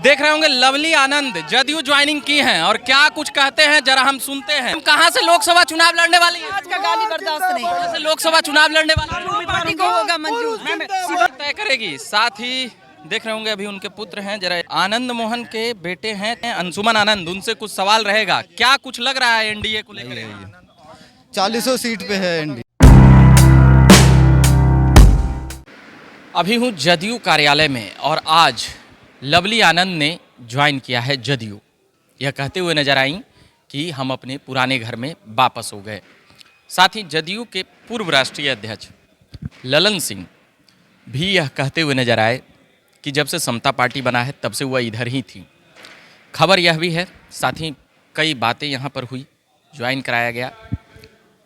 देख रहे होंगे लवली आनंद जदयू ज्वाइनिंग की हैं और क्या कुछ कहते हैं जरा हम सुनते हैं। हम कहां से लोकसभा चुनाव लड़ने वाली हैं? आज का गाली बर्दाश्त नहीं। कहां से लोकसभा चुनाव लड़ने वाली पार्टी को होगा मंजूर। तय करेगी। साथ ही देख रहे होंगे अभी उनके पुत्र हैं, जरा आनंद मोहन के बेटे हैं अंशुमन आनंद, उनसे कुछ सवाल रहेगा। क्या कुछ लग रहा है एनडीए को लेकर? 40 सीट पे है एनडीए। अभी हूँ जदयू कार्यालय में और आज लवली आनंद ने ज्वाइन किया है जदयू। यह कहते हुए नजर आई कि हम अपने पुराने घर में वापस हो गए। साथ ही जदयू के पूर्व राष्ट्रीय अध्यक्ष ललन सिंह भी यह कहते हुए नजर आए कि जब से समता पार्टी बना है तब से वह इधर ही थी। खबर यह भी है, साथ ही कई बातें यहाँ पर हुई। ज्वाइन कराया गया,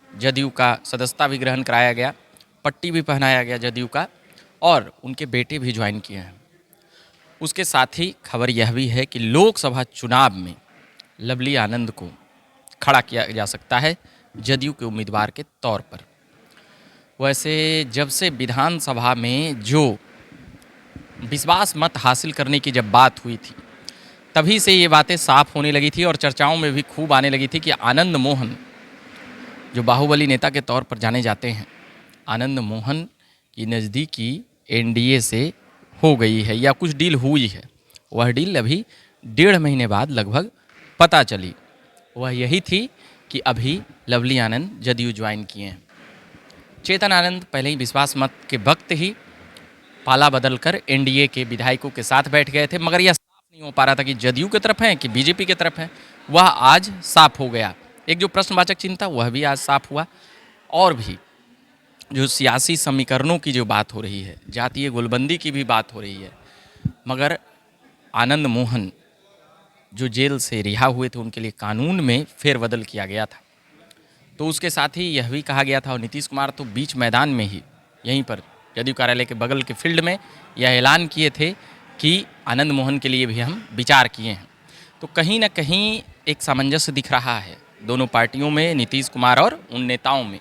जदयू का सदस्यता भी ग्रहण कराया गया, पट्टी भी पहनाया गया जदयू का, और उनके बेटे भी ज्वाइन किए हैं। उसके साथ ही खबर यह भी है कि लोकसभा चुनाव में लवली आनंद को खड़ा किया जा सकता है जदयू के उम्मीदवार के तौर पर। वैसे जब से विधानसभा में जो विश्वास मत हासिल करने की जब बात हुई थी, तभी से ये बातें साफ होने लगी थी और चर्चाओं में भी खूब आने लगी थी कि आनंद मोहन जो बाहुबली नेता के तौर पर जाने जाते हैं, आनंद मोहन की नज़दीकी एनडीए से हो गई है या कुछ डील हुई है। वह डील अभी 1.5 महीने बाद लगभग पता चली। वह यही थी कि अभी लवली आनंद जदयू ज्वाइन किए हैं। चेतन आनंद पहले ही विश्वास मत के वक्त ही पाला बदलकर एनडीए के विधायकों के साथ बैठ गए थे, मगर यह साफ नहीं हो पा रहा था कि जदयू की तरफ हैं कि बीजेपी की तरफ हैं। वह आज साफ हो गया। एक जो प्रश्नवाचक चिन्ह था वह भी आज साफ हुआ। और भी जो सियासी समीकरणों की जो बात हो रही है, जातीय गोलबंदी की भी बात हो रही है, मगर आनंद मोहन जो जेल से रिहा हुए थे उनके लिए कानून में फेरबदल किया गया था। तो उसके साथ ही यह भी कहा गया था, और नीतीश कुमार तो बीच मैदान में ही यहीं पर जदयू कार्यालय के बगल के फील्ड में यह ऐलान किए थे कि आनंद मोहन के लिए भी हम विचार किए हैं। तो कहीं ना कहीं एक सामंजस्य दिख रहा है दोनों पार्टियों में, नीतीश कुमार और उन नेताओं में।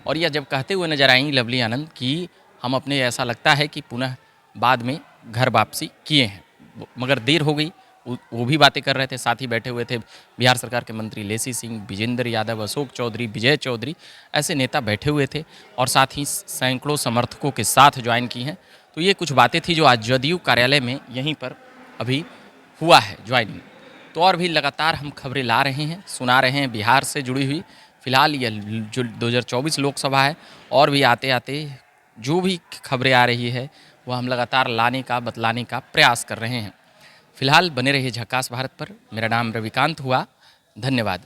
और यह जब कहते हुए नजर आई लवली आनंद कि हम अपने, ऐसा लगता है कि पुनः बाद में घर वापसी किए हैं, मगर देर हो गई, वो भी बातें कर रहे थे। साथ ही बैठे हुए थे बिहार सरकार के मंत्री लेसी सिंह, विजेंद्र यादव, अशोक चौधरी, विजय चौधरी, ऐसे नेता बैठे हुए थे और साथ ही सैकड़ों समर्थकों के साथ ज्वाइन की हैं। तो ये कुछ बातें थी जो आज जदयू कार्यालय में यहीं पर अभी हुआ है ज्वाइनिंग। तो और भी लगातार हम खबरें ला रहे हैं, सुना रहे हैं बिहार से जुड़ी हुई। फिलहाल ये जो 2024 लोकसभा है, और भी आते आते जो भी खबरें आ रही है वह हम लगातार लाने का, बतलाने का प्रयास कर रहे हैं। फिलहाल बने रहिए झक्कास भारत पर। मेरा नाम रविकांत हुआ। धन्यवाद।